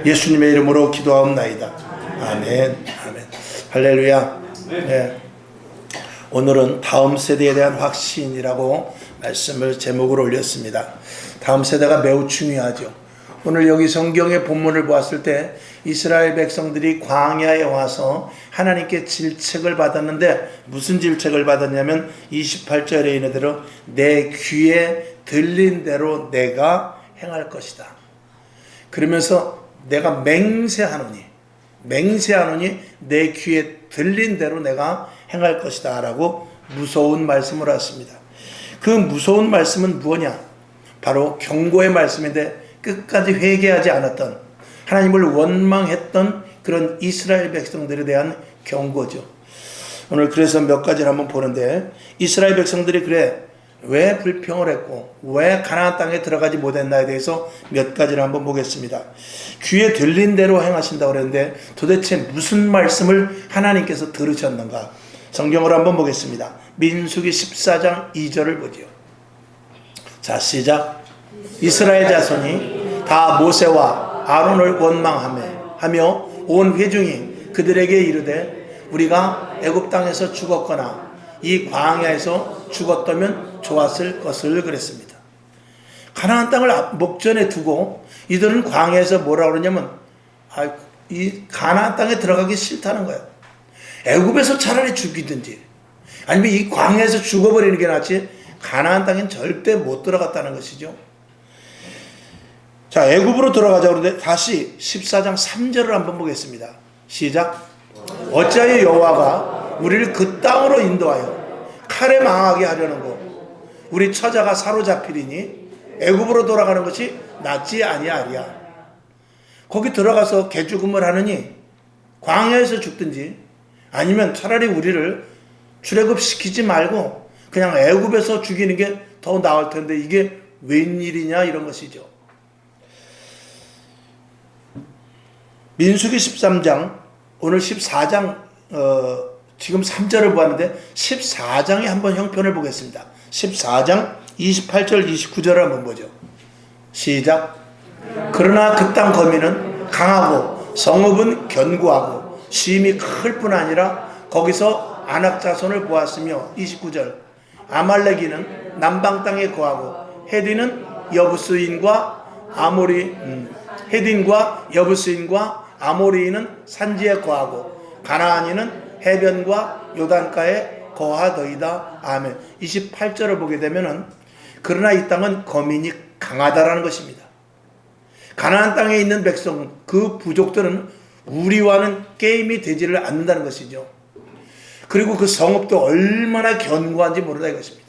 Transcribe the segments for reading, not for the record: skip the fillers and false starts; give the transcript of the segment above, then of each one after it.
예수님의 이름으로 기도하옵나이다. 아멘. 아멘. 할렐루야. 네. 오늘은 다음 세대에 대한 확신이라고 말씀을 제목으로 올렸습니다. 다음 세대가 매우 중요하죠. 오늘 여기 성경의 본문을 보았을 때 이스라엘 백성들이 광야에 와서 하나님께 질책을 받았는데 무슨 질책을 받았냐면 28절에 있는 대로 내 귀에 들린 대로 내가 행할 것이다. 그러면서 내가 맹세하노니 내 귀에 들린 대로 내가 행할 것이다 라고 무서운 말씀을 하십니다. 그 무서운 말씀은 무엇냐? 바로 경고의 말씀인데 끝까지 회개하지 않았던, 하나님을 원망했던 그런 이스라엘 백성들에 대한 경고죠. 오늘 그래서 몇 가지를 한번 보는데, 이스라엘 백성들이 왜 불평을 했고 왜 가나안 땅에 들어가지 못했나에 대해서 몇 가지를 한번 보겠습니다. 귀에 들린 대로 행하신다고 그랬는데 도대체 무슨 말씀을 하나님께서 들으셨는가? 성경을 한번 보겠습니다. 민수기 14장 2절을 보죠. 자, 시작. 이스라엘 자손이 다 모세와 아론을 원망하며 온 회중이 그들에게 이르되 우리가 애굽 땅에서 죽었거나 이 광야에서 죽었다면 좋았을 것을 그랬습니다. 가나안 땅을 목전에 두고 이들은 광야에서 뭐라고 그러냐면 이 가나안 땅에 들어가기 싫다는 거예요. 애굽에서 차라리 죽이든지 아니면 이 광야에서 죽어버리는 게 낫지 가나안 땅엔 절대 못 들어갔다는 것이죠. 자, 애굽으로 들어가자고 그러는데 다시 14장 3절을 한번 보겠습니다. 시작. 어찌하여 여호와가 우리를 그 땅으로 인도하여 칼에 망하게 하려는고 우리 처자가 사로잡히리니 애굽으로 돌아가는 것이 낫지 아니하리야. 거기 들어가서 개죽음을 하느니 광야에서 죽든지 아니면 차라리 우리를 출애굽시키지 말고 그냥 애굽에서 죽이는 게 더 나을 텐데 이게 웬일이냐 이런 것이죠. 민수기 13장, 오늘 14장 지금 3절을 보았는데 14장에 한번 형편을 보겠습니다. 14장 28절 29절을 한번 보죠. 시작. 그러나 그 땅 거민은 강하고 성읍은 견고하고 심이 클 뿐 아니라 거기서 아낙 자손을 보았으며 29절. 아말렉이는 남방 땅에 거하고 헤딘과 여부스인과 아모리인은 산지에 거하고 가나안인은 해변과 요단가에 거하더이다. 아멘. 28절을 보게 되면은 그러나 이 땅은 거민이 강하다라는 것입니다. 가나안 땅에 있는 백성, 그 부족들은 우리와는 게임이 되지를 않는다는 것이죠. 그리고 그 성읍도 얼마나 견고한지 모르다 이것입니다.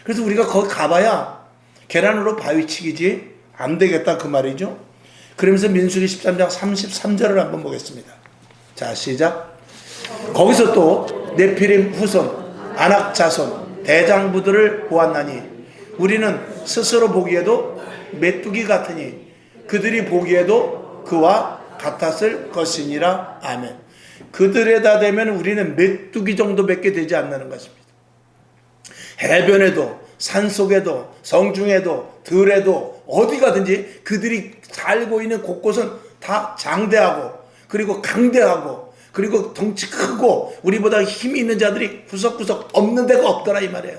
그래서 우리가 거기 가봐야 계란으로 바위치기지 안 되겠다 그 말이죠. 그러면서 민수기 13장 33절을 한번 보겠습니다. 자, 시작. 거기서 또 네피림 후손, 아낙 자손, 대장부들을 보았나니 우리는 스스로 보기에도 메뚜기 같으니 그들이 보기에도 그와 같았을 것이니라. 아멘. 그들에다 대면 우리는 메뚜기 정도밖에 되지 않는 것입니다. 해변에도 산속에도 성중에도 들에도 어디 가든지 그들이 살고 있는 곳곳은 다 장대하고 그리고 강대하고 그리고 덩치 크고 우리보다 힘이 있는 자들이 구석구석 없는 데가 없더라 이 말이에요.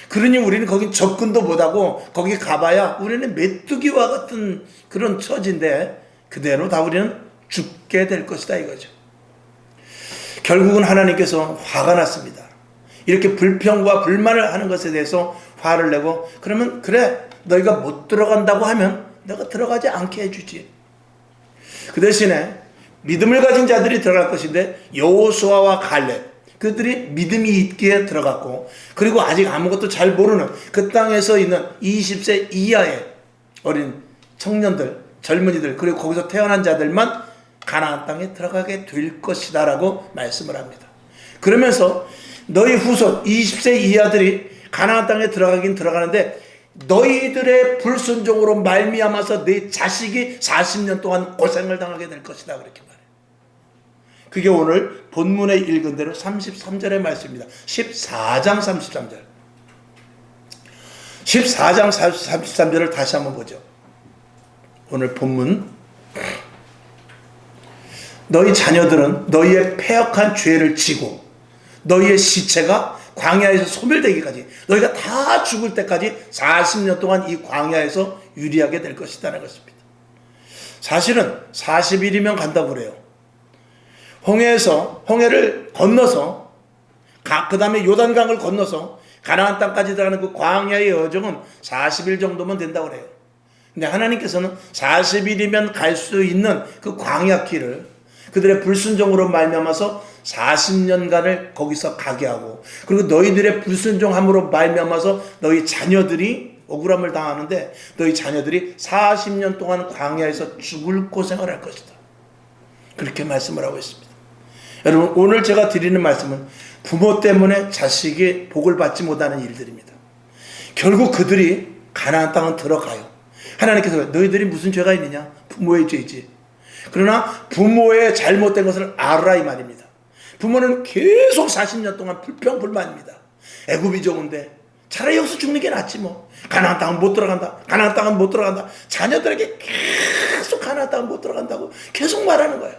그러니 우리는 거긴 접근도 못하고 거기 가봐야 우리는 메뚜기와 같은 그런 처지인데 그대로 다 우리는 죽게 될 것이다 이거죠. 결국은 하나님께서 화가 났습니다. 이렇게 불평과 불만을 하는 것에 대해서 화를 내고 그러면 그래 너희가 못 들어간다고 하면 내가 들어가지 않게 해주지. 그 대신에 믿음을 가진 자들이 들어갈 것인데 여호수아와 갈렙 그들이 믿음이 있기에 들어갔고 그리고 아직 아무것도 잘 모르는 그 땅에서 있는 20세 이하의 어린 청년들 젊은이들 그리고 거기서 태어난 자들만 가나안 땅에 들어가게 될 것이다 라고 말씀을 합니다. 그러면서 너희 후손 20세 이하들이 가나안 땅에 들어가긴 들어가는데 너희들의 불순종으로 말미암아서 네 자식이 40년 동안 고생을 당하게 될 것이다 그렇게 말해요. 그게 오늘 본문에 읽은 대로 33절의 말씀입니다. 14장 33절 14장 33절을 다시 한번 보죠. 오늘 본문 너희 자녀들은 너희의 패역한 죄를 지고 너희의 시체가 광야에서 소멸되기까지, 너희가 다 죽을 때까지 40년 동안 이 광야에서 유리하게 될 것이라는 것입니다. 사실은 40일이면 간다고 그래요. 홍해를 건너서, 그 다음에 요단강을 건너서 가나안 땅까지 들어가는 그 광야의 여정은 40일 정도면 된다고 그래요. 근데 하나님께서는 40일이면 갈 수 있는 그 광야 길을 그들의 불순종으로 말미암아서 40년간을 거기서 가게 하고, 그리고 너희들의 불순종함으로 말미암아서 너희 자녀들이 억울함을 당하는데 너희 자녀들이 40년 동안 광야에서 죽을 고생을 할 것이다. 그렇게 말씀을 하고 있습니다. 여러분, 오늘 제가 드리는 말씀은 부모 때문에 자식이 복을 받지 못하는 일들입니다. 결국 그들이 가나안 땅은 들어가요. 하나님께서 너희들이 무슨 죄가 있느냐? 부모의 죄이지. 그러나 부모의 잘못된 것을 알아라 이 말입니다. 부모는 계속 40년 동안 불평불만입니다. 애굽이 좋은데 차라리 여기서 죽는 게 낫지 뭐. 가나안 땅은 못 들어간다. 가나안 땅은 못 들어간다. 자녀들에게 계속 가나안 땅은 못 들어간다고 계속 말하는 거예요.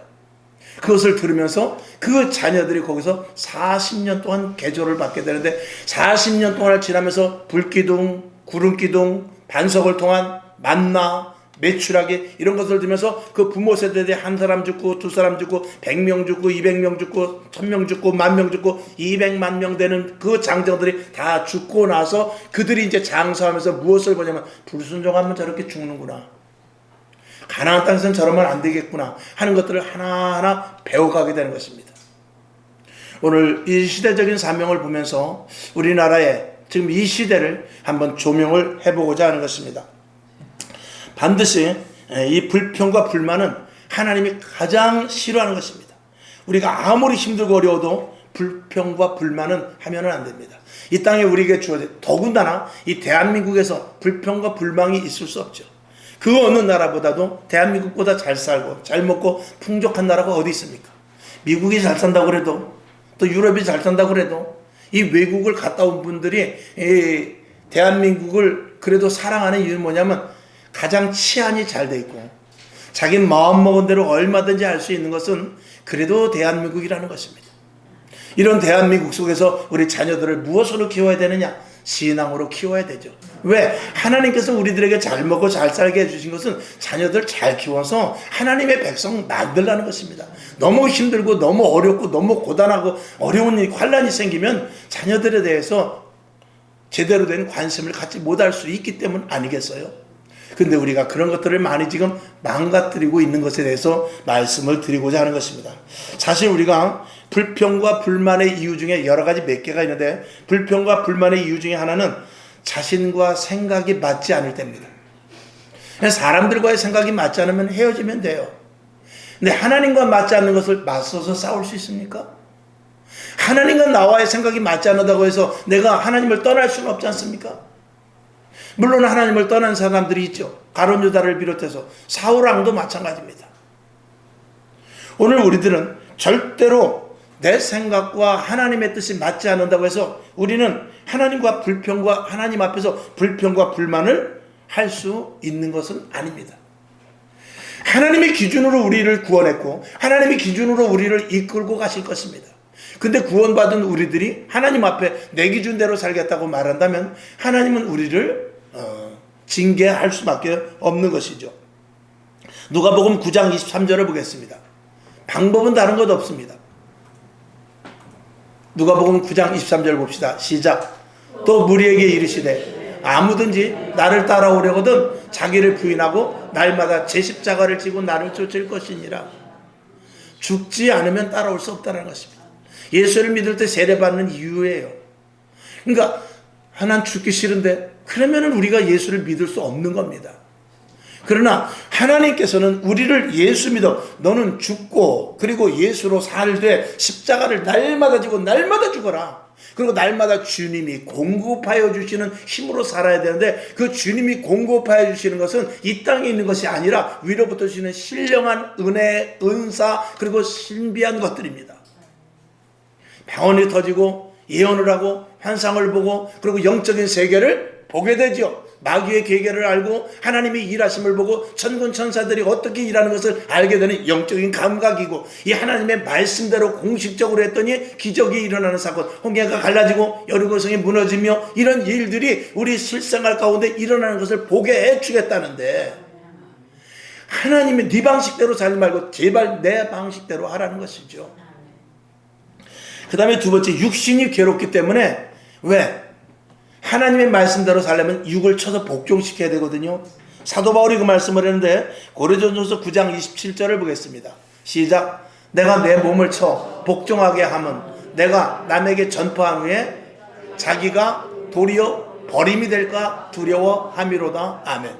그것을 들으면서 그 자녀들이 거기서 40년 동안 계절을 받게 되는데, 40년 동안을 지나면서 불기둥, 구름기둥, 반석을 통한 만나, 매출하기, 이런 것을 들으면서 그 부모 세대에 한 사람 죽고 두 사람 죽고 100명 죽고 200명 죽고 1000명 죽고 10,000명 죽고 200만 명 되는 그 장정들이 다 죽고 나서 그들이 이제 장사하면서 무엇을 보냐면, 불순종하면 저렇게 죽는구나, 가나안 땅에서는 저러면 안 되겠구나 하는 것들을 하나하나 배워가게 되는 것입니다. 오늘 이 시대적인 사명을 보면서 우리나라의 지금 이 시대를 한번 조명을 해보고자 하는 것입니다. 반드시 이 불평과 불만은 하나님이 가장 싫어하는 것입니다. 우리가 아무리 힘들고 어려워도 불평과 불만은 하면은 안 됩니다. 이 땅에 우리에게 주어진, 더군다나 이 대한민국에서 불평과 불만이 있을 수 없죠. 그 어느 나라보다도 대한민국보다 잘 살고 잘 먹고 풍족한 나라가 어디 있습니까? 미국이 잘 산다고 그래도, 또 유럽이 잘 산다고 그래도, 이 외국을 갔다 온 분들이 이 대한민국을 그래도 사랑하는 이유는 뭐냐면, 가장 치안이 잘 돼 있고 자기 마음먹은 대로 얼마든지 할 수 있는 것은 그래도 대한민국이라는 것입니다. 이런 대한민국 속에서 우리 자녀들을 무엇으로 키워야 되느냐? 신앙으로 키워야 되죠. 왜? 하나님께서 우리들에게 잘 먹고 잘 살게 해주신 것은 자녀들 잘 키워서 하나님의 백성 만들라는 것입니다. 너무 힘들고 너무 어렵고 너무 고단하고 어려운 일, 환난이 생기면 자녀들에 대해서 제대로 된 관심을 갖지 못할 수 있기 때문 아니겠어요? 근데 우리가 그런 것들을 많이 지금 망가뜨리고 있는 것에 대해서 말씀을 드리고자 하는 것입니다. 사실 우리가 불평과 불만의 이유 중에 여러 가지 몇 개가 있는데, 불평과 불만의 이유 중에 하나는 자신과 생각이 맞지 않을 때입니다. 사람들과의 생각이 맞지 않으면 헤어지면 돼요. 근데 하나님과 맞지 않는 것을 맞서서 싸울 수 있습니까? 하나님과 나와의 생각이 맞지 않는다고 해서 내가 하나님을 떠날 수는 없지 않습니까? 물론 하나님을 떠난 사람들이 있죠. 가룟 유다를 비롯해서 사울왕도 마찬가지입니다. 오늘 우리들은 절대로 내 생각과 하나님의 뜻이 맞지 않는다고 해서 우리는 하나님과 불평과, 하나님 앞에서 불평과 불만을 할 수 있는 것은 아닙니다. 하나님의 기준으로 우리를 구원했고 하나님의 기준으로 우리를 이끌고 가실 것입니다. 근데 구원받은 우리들이 하나님 앞에 내 기준대로 살겠다고 말한다면 하나님은 우리를 징계할 수밖에 없는 것이죠. 누가복음 9장 23절을 보겠습니다. 방법은 다른 것 없습니다. 누가복음 9장 23절 봅시다. 시작. 또 무리에게 이르시되 아무든지 나를 따라오려거든 자기를 부인하고 날마다 제 십자가를 지고 나를 쫓을 것이니라. 죽지 않으면 따라올 수 없다는 것입니다. 예수를 믿을 때 세례받는 이유예요. 그러니까 난 죽기 싫은데, 그러면 우리가 예수를 믿을 수 없는 겁니다. 그러나 하나님께서는 우리를 예수 믿어 너는 죽고 그리고 예수로 살되 십자가를 날마다 지고 날마다 죽어라. 그리고 날마다 주님이 공급하여 주시는 힘으로 살아야 되는데, 그 주님이 공급하여 주시는 것은 이 땅에 있는 것이 아니라 위로부터 주시는 신령한 은혜, 은사, 그리고 신비한 것들입니다. 병원이 터지고 예언을 하고 환상을 보고 그리고 영적인 세계를 보게 되죠. 마귀의 계계를 알고 하나님의 일하심을 보고 천군 천사들이 어떻게 일하는 것을 알게 되는 영적인 감각이고, 이 하나님의 말씀대로 공식적으로 했더니 기적이 일어나는 사건, 홍해가 갈라지고 여리고성이 무너지며 이런 일들이 우리 실생활 가운데 일어나는 것을 보게 해주겠다는데, 하나님의 네 방식대로 살지 말고 제발 내 방식대로 하라는 것이죠. 그 다음에 두 번째, 육신이 괴롭기 때문에, 왜? 하나님의 말씀대로 살려면 육을 쳐서 복종시켜야 되거든요. 사도 바울이 그 말씀을 했는데 고린도전서 9장 27절을 보겠습니다. 시작. 내가 내 몸을 쳐 복종하게 하면 내가 남에게 전파한 후에 자기가 도리어 버림이 될까 두려워함이로다. 아멘.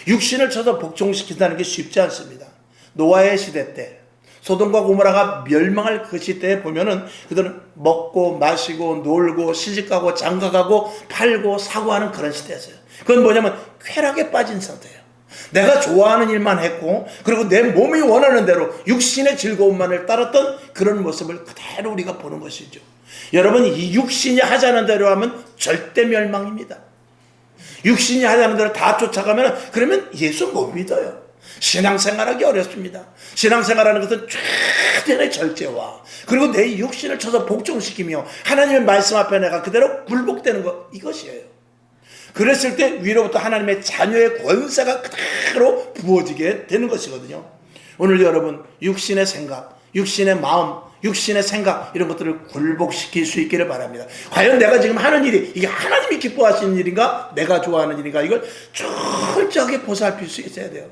육신을 쳐서 복종시킨다는 게 쉽지 않습니다. 노아의 시대 때, 소돔과 고모라가 멸망할 그 시대에 보면은 그들은 먹고 마시고 놀고 시집가고 장가가고 팔고 사고 하는 그런 시대였어요. 그건 뭐냐면 쾌락에 빠진 상태예요. 내가 좋아하는 일만 했고, 그리고 내 몸이 원하는 대로 육신의 즐거움만을 따랐던 그런 모습을 그대로 우리가 보는 것이죠. 여러분, 이 육신이 하자는 대로 하면 절대 멸망입니다. 육신이 하자는 대로 다 쫓아가면 그러면 예수 못 믿어요. 신앙생활하기 어렵습니다. 신앙생활하는 것은 최대의 절제와, 그리고 내 육신을 쳐서 복종시키며 하나님의 말씀 앞에 내가 그대로 굴복되는 것, 이것이에요. 그랬을 때 위로부터 하나님의 자녀의 권세가 그대로 부어지게 되는 것이거든요. 오늘 여러분, 육신의 생각, 육신의 마음, 육신의 생각, 이런 것들을 굴복시킬 수 있기를 바랍니다. 과연 내가 지금 하는 일이 이게 하나님이 기뻐하시는 일인가, 내가 좋아하는 일인가, 이걸 철저하게 보살필 수 있어야 돼요.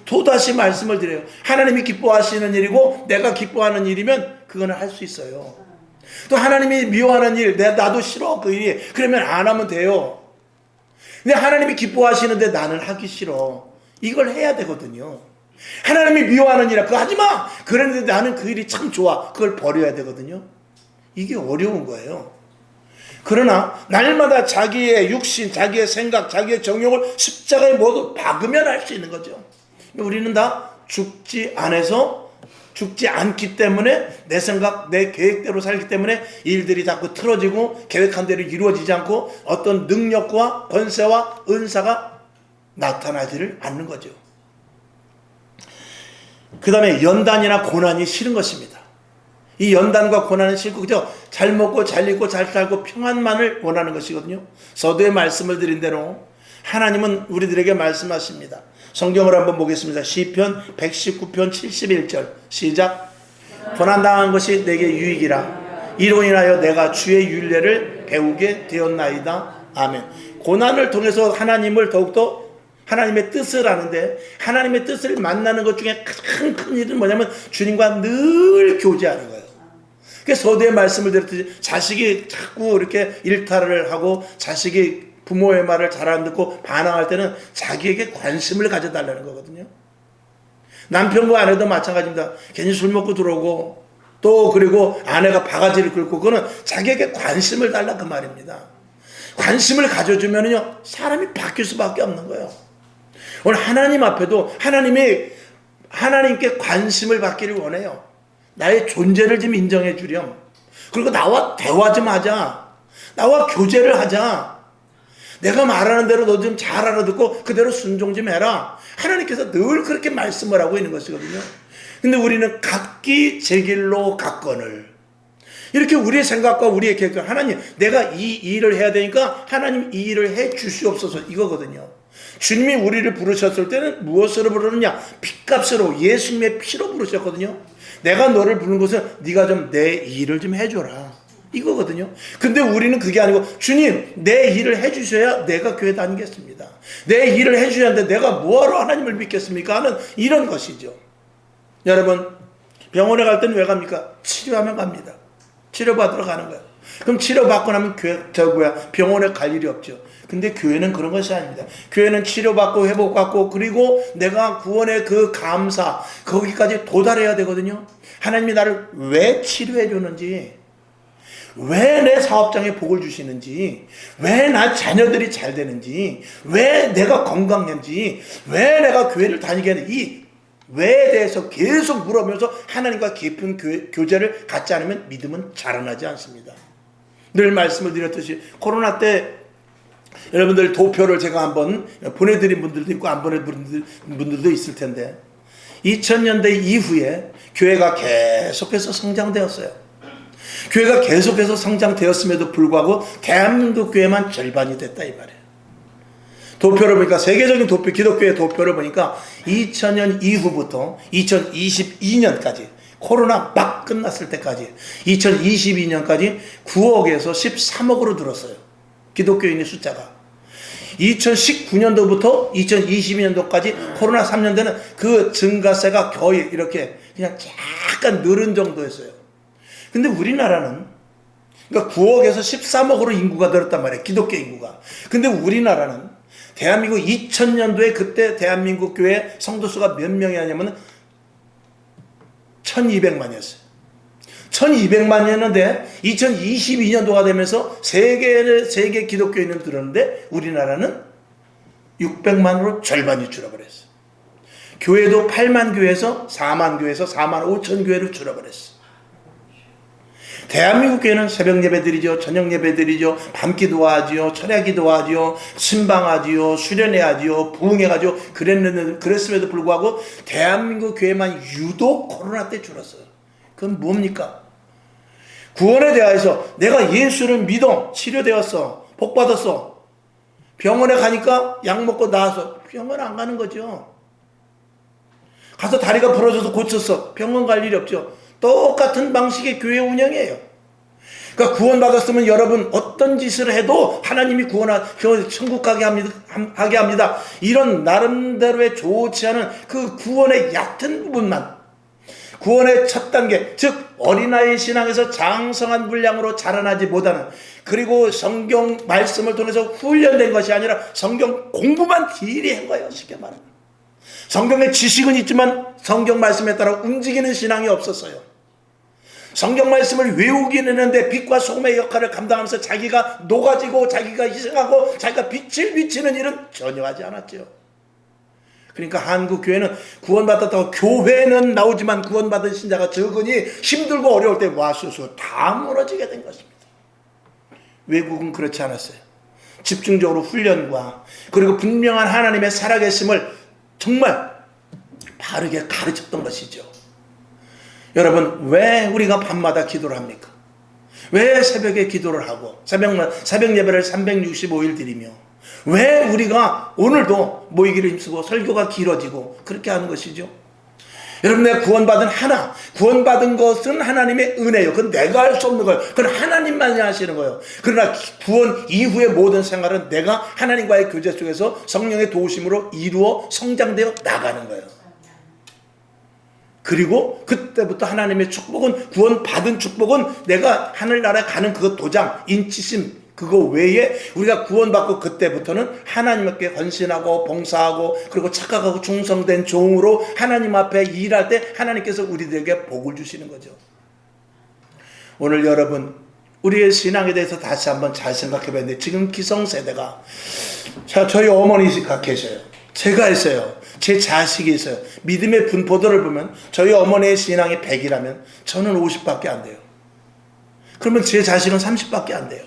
또다시 말씀을 드려요. 하나님이 기뻐하시는 일이고 내가 기뻐하는 일이면 그거는 할 수 있어요. 또 하나님이 미워하는 일, 나도 싫어 그 일이, 그러면 안 하면 돼요. 근데 하나님이 기뻐하시는데 나는 하기 싫어, 이걸 해야 되거든요. 하나님이 미워하는 일이야, 그거 하지마, 그랬는데 나는 그 일이 참 좋아, 그걸 버려야 되거든요. 이게 어려운 거예요. 그러나 날마다 자기의 육신, 자기의 생각, 자기의 정욕을 십자가에 모두 박으면 할 수 있는 거죠. 우리는 다 죽지 않기 때문에, 내 생각, 내 계획대로 살기 때문에 일들이 자꾸 틀어지고 계획한 대로 이루어지지 않고 어떤 능력과 권세와 은사가 나타나지를 않는 거죠. 그 다음에 연단이나 고난이 싫은 것입니다. 이 연단과 고난은 싫고 그저 잘 먹고 잘 입고 잘 살고 평안만을 원하는 것이거든요. 서두에 말씀을 드린 대로 하나님은 우리들에게 말씀하십니다. 성경을 한번 보겠습니다. 시편 119편 71절 시작. 고난당한 것이 내게 유익이라, 이로 인하여 내가 주의 율례를 배우게 되었나이다. 아멘. 고난을 통해서 하나님을 더욱더, 하나님의 뜻을 아는데, 하나님의 뜻을 만나는 것 중에 큰 일은 뭐냐면 주님과 늘 교제하는 거예요. 그래서 서두에 말씀을 드렸듯이 자식이 자꾸 이렇게 일탈을 하고 자식이 부모의 말을 잘 안 듣고 반항할 때는 자기에게 관심을 가져달라는 거거든요. 남편과 아내도 마찬가지입니다. 괜히 술 먹고 들어오고 또 그리고 아내가 바가지를 긁고, 그거는 자기에게 관심을 달라 그 말입니다. 관심을 가져주면요 사람이 바뀔 수밖에 없는 거예요. 오늘 하나님 앞에도 하나님께 관심을 받기를 원해요. 나의 존재를 좀 인정해 주렴. 그리고 나와 대화 좀 하자. 나와 교제를 하자. 내가 말하는 대로 너 좀 잘 알아듣고 그대로 순종 좀 해라. 하나님께서 늘 그렇게 말씀을 하고 있는 것이거든요. 근데 우리는 각기 제 길로 갔거늘, 이렇게 우리의 생각과 우리의 계획, 하나님 내가 이 일을 해야 되니까 하나님 이 일을 해 주시옵소서, 이거거든요. 주님이 우리를 부르셨을 때는 무엇으로 부르느냐? 핏값으로, 예수님의 피로 부르셨거든요. 내가 너를 부른 것은 네가 좀 내 일을 좀 해줘라, 이거거든요. 근데 우리는 그게 아니고, 주님 내 일을 해주셔야 내가 교회 다니겠습니다. 내 일을 해주셔야 하는데 내가 뭐하러 하나님을 믿겠습니까? 하는 이런 것이죠. 여러분, 병원에 갈 때는 왜 갑니까? 치료하면 갑니다. 치료받으러 가는 거예요. 그럼 치료받고 나면 병원에 갈 일이 없죠. 근데 교회는 그런 것이 아닙니다. 교회는 치료받고 회복받고 그리고 내가 구원의 그 감사, 거기까지 도달해야 되거든요. 하나님이 나를 왜 치료해 주는지, 왜 내 사업장에 복을 주시는지, 왜 나 자녀들이 잘 되는지, 왜 내가 건강한지, 왜 내가 교회를 다니게 하는지, 이 왜에 대해서 계속 물으면서 하나님과 깊은 교제를 갖지 않으면 믿음은 자라나지 않습니다. 늘 말씀을 드렸듯이 코로나 때 여러분들 도표를 제가 한번 보내드린 분들도 있고 안 보내드린 분들도 있을 텐데 2000년대 이후에 교회가 계속해서 성장되었어요. 교회가 계속해서 성장되었음에도 불구하고 대한민국 교회만 절반이 됐다 이 말이에요. 도표를 보니까 세계적인 도표, 기독교의 도표를 보니까 2000년 이후부터 2022년까지 코로나 막 끝났을 때까지 2022년까지 9억에서 13억으로 늘었어요. 기독교인의 숫자가. 2019년도부터 2022년도까지 코로나 3년대는 그 증가세가 거의 이렇게 그냥 약간 늘은 정도였어요. 근데 우리나라는 그러니까 9억에서 13억으로 인구가 늘었단 말이에요. 기독교 인구가. 근데 우리나라는 대한민국 2000년도에 그때 대한민국 교회 성도수가 몇 명이었냐면 1200만이었어요. 1200만이었는데 2022년도가 되면서 세계 기독교인은 늘었는데 우리나라는 600만으로 절반이 줄어버렸어요. 교회도 8만 교회에서 4만 교회에서 4만 5천 교회로 줄어버렸어요. 대한민국 교회는 새벽 예배 드리죠. 저녁 예배 드리죠. 밤기도 하지요. 철야기도 하지요. 신방하지요. 수련회하지요. 부흥회하지요. 그랬음에도 불구하고 대한민국 교회만 유독 코로나 때 줄었어요. 그건 뭡니까? 구원에 대하여서 내가 예수를 믿어. 치료되었어. 복받았어. 병원에 가니까 약 먹고 나와서 병원 안 가는 거죠. 가서 다리가 부러져서 고쳤어. 병원 갈 일이 없죠. 똑같은 방식의 교회 운영이에요. 그러니까 구원받았으면 여러분 어떤 짓을 해도 하나님이 천국 가게 합니다. 이런 나름대로의 좋지 않은 그 구원의 얕은 부분만 구원의 첫 단계, 즉 어린아이 신앙에서 장성한 분량으로 자라나지 못하는 그리고 성경 말씀을 통해서 훈련된 것이 아니라 성경 공부만 딜이 한 거예요. 쉽게 말하면. 성경의 지식은 있지만 성경 말씀에 따라 움직이는 신앙이 없었어요. 성경 말씀을 외우긴 했는데 빛과 소금의 역할을 감당하면서 자기가 녹아지고 자기가 희생하고 자기가 빛을 비치는 일은 전혀 하지 않았죠. 그러니까 한국 교회는 구원받았다고 교회는 나오지만 구원받은 신자가 적으니 힘들고 어려울 때 와수수 다 무너지게 된 것입니다. 외국은 그렇지 않았어요. 집중적으로 훈련과 그리고 분명한 하나님의 살아계심을 정말 바르게 가르쳤던 것이죠. 여러분 왜 우리가 밤마다 기도를 합니까? 왜 새벽에 기도를 하고 새벽 예배를 365일 드리며 왜 우리가 오늘도 모이기를 힘쓰고 설교가 길어지고 그렇게 하는 것이죠? 여러분 내가 구원받은 것은 하나님의 은혜요. 그건 내가 할 수 없는 거예요. 그건 하나님만이 하시는 거예요. 그러나 구원 이후의 모든 생활은 내가 하나님과의 교제 속에서 성령의 도우심으로 이루어 성장되어 나가는 거예요. 그리고 그때부터 하나님의 축복은 구원받은 축복은 내가 하늘나라에 가는 그 도장 인치심 그거 외에 우리가 구원받고 그때부터는 하나님께 헌신하고 봉사하고 그리고 착각하고 충성된 종으로 하나님 앞에 일할 때 하나님께서 우리들에게 복을 주시는 거죠. 오늘 여러분 우리의 신앙에 대해서 다시 한번 잘 생각해 봐야 되는데 지금 기성세대가 저희 어머니가 계셔요. 제가 있어요. 제 자식이 있어요. 믿음의 분포도를 보면 저희 어머니의 신앙이 100이라면 저는 50밖에 안 돼요. 그러면 제 자식은 30밖에 안 돼요.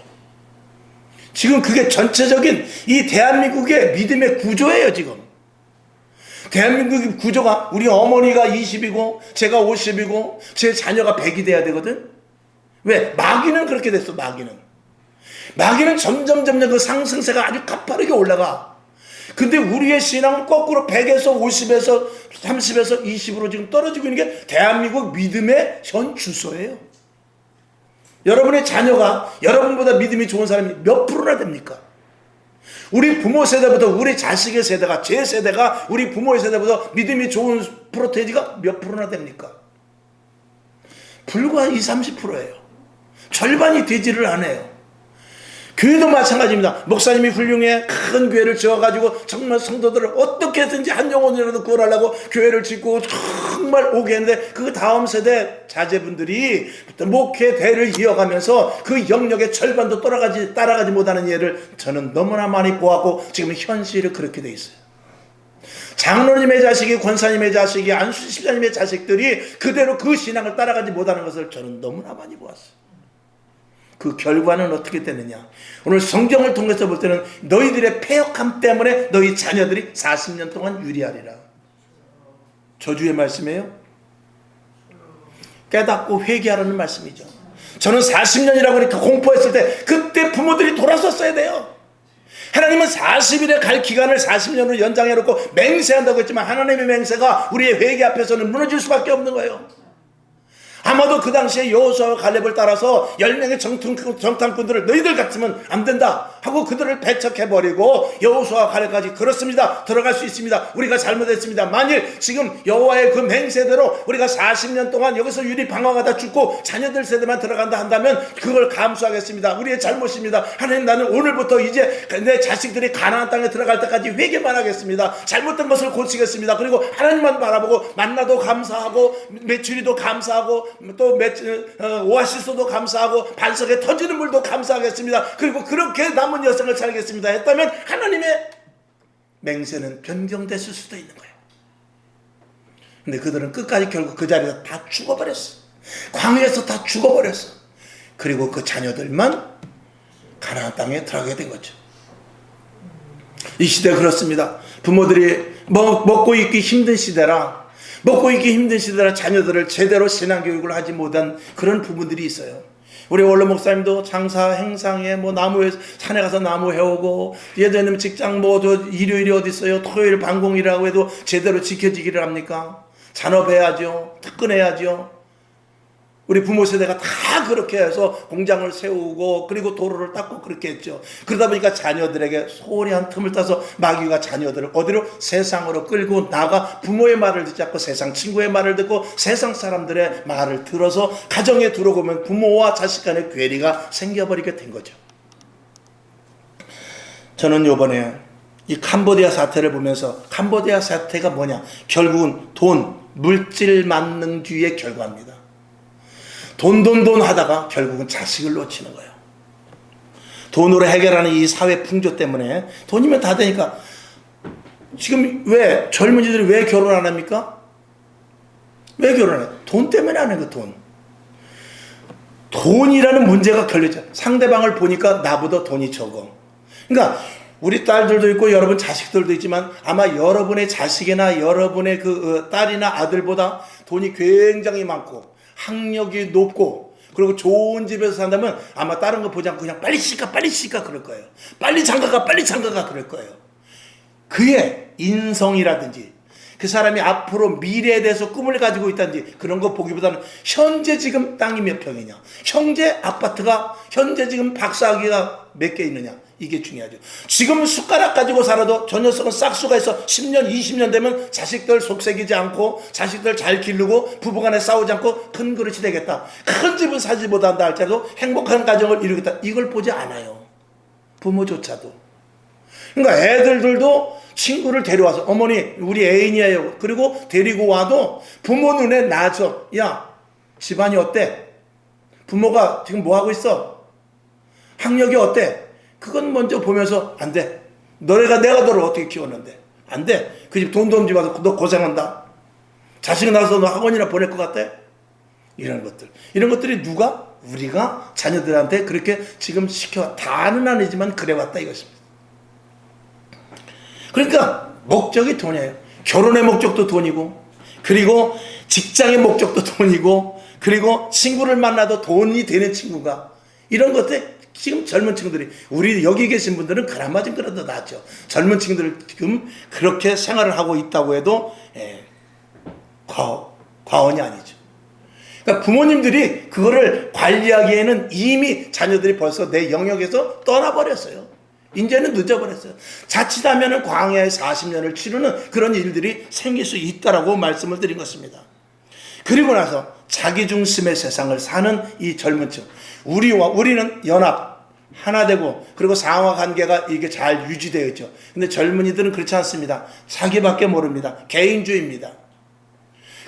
지금 그게 전체적인 이 대한민국의 믿음의 구조예요. 지금 대한민국의 구조가 우리 어머니가 20이고 제가 50이고 제 자녀가 100이 돼야 되거든. 왜? 마귀는 그렇게 됐어. 마귀는 점점 그 상승세가 아주 가파르게 올라가. 근데 우리의 신앙은 거꾸로 100에서 50에서 30에서 20으로 지금 떨어지고 있는 게 대한민국 믿음의 현 주소예요. 여러분의 자녀가 여러분보다 믿음이 좋은 사람이 몇 프로나 됩니까? 우리 부모 세대보다 우리 자식의 세대가 제 세대가 우리 부모의 세대보다 믿음이 좋은 프로테이지가 몇 프로나 됩니까? 불과 20-30%예요. 절반이 되지를 않아요. 교회도 마찬가지입니다. 목사님이 훌륭해 큰 교회를 지어가지고 정말 성도들을 어떻게 해서든지 한 영혼이라도 구원하려고 교회를 짓고 정말 오게 했는데 그 다음 세대 자제분들이 목회 대를 이어가면서 그 영역의 절반도 따라가지 못하는 예를 저는 너무나 많이 보았고 지금 현실이 그렇게 돼 있어요. 장로님의 자식이 권사님의 자식이 안수 집사님의 자식들이 그대로 그 신앙을 따라가지 못하는 것을 저는 너무나 많이 보았어요. 그 결과는 어떻게 되느냐? 오늘 성경을 통해서 볼 때는 너희들의 패역함 때문에 너희 자녀들이 40년 동안 유리하리라. 저주의 말씀이에요. 깨닫고 회개하라는 말씀이죠. 저는 40년이라고 그러니까 공포했을 때 그때 부모들이 돌아섰어야 돼요. 하나님은 40일에 갈 기간을 40년으로 연장해놓고 맹세한다고 했지만 하나님의 맹세가 우리의 회개 앞에서는 무너질 수밖에 없는 거예요. 아마도 그 당시에 여호수아와 갈렙을 따라서 10명의 정탐꾼들을 너희들 같으면 안 된다 하고 그들을 배척해버리고 여호수아와 갈렙까지 그렇습니다. 들어갈 수 있습니다. 우리가 잘못했습니다. 만일 지금 여호와의 그 맹세대로 우리가 40년 동안 여기서 유리 방황하다 죽고 자녀들 세대만 들어간다 한다면 그걸 감수하겠습니다. 우리의 잘못입니다. 하나님, 나는 오늘부터 이제 내 자식들이 가나안 땅에 들어갈 때까지 회개만 하겠습니다. 잘못된 것을 고치겠습니다. 그리고 하나님만 바라보고 만나도 감사하고 메추리도 감사하고 또 오아시스도 감사하고 반석에 터지는 물도 감사하겠습니다. 그리고 그렇게 남은 여생을 살겠습니다 했다면 하나님의 맹세는 변경됐을 수도 있는 거예요. 근데 그들은 끝까지 결국 그 자리에서 다 죽어버렸어. 광야에서 다 죽어버렸어. 그리고 그 자녀들만 가나안 땅에 들어가게 된 거죠. 이 시대 그렇습니다. 부모들이 먹고 입기 힘든 시대라 자녀들을 제대로 신앙교육을 하지 못한 그런 부분들이 있어요. 우리 원로 목사님도 장사 행상에 나무 산에 가서 나무 해오고, 예전에는 직장 일요일이 어디 있어요? 토요일 방공이라고 해도 제대로 지켜지기를 합니까? 잔업해야죠. 특근해야죠. 우리 부모 세대가 다 그렇게 해서 공장을 세우고 그리고 도로를 닦고 그렇게 했죠. 그러다 보니까 자녀들에게 소홀히 한 틈을 따서 마귀가 자녀들을 어디로? 세상으로 끌고 나가 부모의 말을 듣지 않고 세상 친구의 말을 듣고 세상 사람들의 말을 들어서 가정에 들어오면 부모와 자식 간의 괴리가 생겨버리게 된 거죠. 저는 이번에 이 캄보디아 사태를 보면서, 캄보디아 사태가 뭐냐? 결국은 돈, 물질 만능주의의 결과입니다. 돈 하다가 결국은 자식을 놓치는 거예요. 돈으로 해결하는 이 사회 풍조 때문에, 돈이면 다 되니까. 지금 왜 젊은이들이 왜 결혼 안 합니까? 왜 결혼 안 해요? 돈 때문에 안 해요. 돈이라는 문제가 걸려져. 상대방을 보니까 나보다 돈이 적어. 그러니까 우리 딸들도 있고 여러분 자식들도 있지만 아마 여러분의 자식이나 여러분의 그 딸이나 아들보다 돈이 굉장히 많고 학력이 높고 그리고 좋은 집에서 산다면 아마 다른 거 보지 않고 그냥 빨리 시가 그럴 거예요. 빨리 장가가 그럴 거예요. 그의 인성이라든지 그 사람이 앞으로 미래에 대해서 꿈을 가지고 있다든지 그런 거 보기보다는 현재 지금 땅이 몇 평이냐, 현재 아파트가, 현재 지금 박사학위가 몇 개 있느냐, 이게 중요하죠. 지금 숟가락 가지고 살아도 저 녀석은 싹수가 있어 10년 20년 되면 자식들 속색이지 않고 자식들 잘 기르고 부부간에 싸우지 않고 큰 그릇이 되겠다, 큰 집은 사지 못한다 할지라도 행복한 가정을 이루겠다, 이걸 보지 않아요. 부모조차도. 그러니까 애들도 친구를 데려와서 어머니 우리 애인이에요 그리고 데리고 와도 부모 눈에 나죠. 야, 집안이 어때? 부모가 지금 뭐하고 있어? 학력이 어때? 그건 먼저 보면서 안 돼. 내가 너를 어떻게 키웠는데? 안 돼. 그 집 돈도 없는 집 와서 너 고생한다. 자식이 나서 너 학원이나 보낼 것 같아? 이런 것들이 우리가 자녀들한테 그렇게 지금 시켜, 다는 아니지만 그래왔다 이것입니다. 그러니까 목적이 돈이에요. 결혼의 목적도 돈이고, 그리고 직장의 목적도 돈이고, 그리고 친구를 만나도 돈이 되는 친구가, 이런 것들 지금 젊은 친구들이, 우리 여기 계신 분들은 그나마 좀 그래도 낫죠. 젊은 친구들 지금 그렇게 생활을 하고 있다고 해도 과언이 아니죠. 그러니까 부모님들이 그거를 관리하기에는 이미 자녀들이 벌써 내 영역에서 떠나버렸어요. 이제는 늦어버렸어요. 자칫하면 광야의 40년을 치르는 그런 일들이 생길 수 있다라고 말씀을 드린 것입니다. 그리고 나서 자기 중심의 세상을 사는 이 젊은 층, 우리는 연합 하나 되고 그리고 상하 관계가 이게 잘 유지되어 있죠. 근데 젊은이들은 그렇지 않습니다. 자기밖에 모릅니다. 개인주의입니다.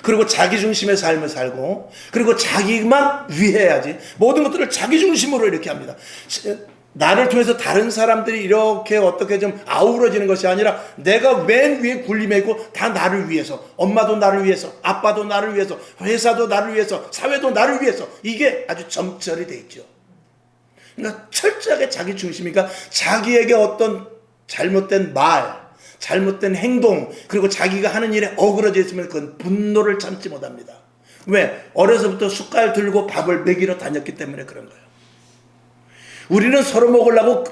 그리고 자기 중심의 삶을 살고, 그리고 자기만 위해야지, 모든 것들을 자기 중심으로 이렇게 합니다. 나를 통해서 다른 사람들이 이렇게 어떻게 좀 아우러지는 것이 아니라 내가 맨 위에 군림해 있고 다 나를 위해서, 엄마도 나를 위해서, 아빠도 나를 위해서, 회사도 나를 위해서, 사회도 나를 위해서, 이게 아주 점철이 돼 있죠. 그러니까 철저하게 자기 중심이니까 자기에게 어떤 잘못된 말, 잘못된 행동, 그리고 자기가 하는 일에 어그러져 있으면 그건 분노를 참지 못합니다. 왜? 어려서부터 숟갈 들고 밥을 먹이러 다녔기 때문에 그런 거예요. 우리는 서로 먹으려고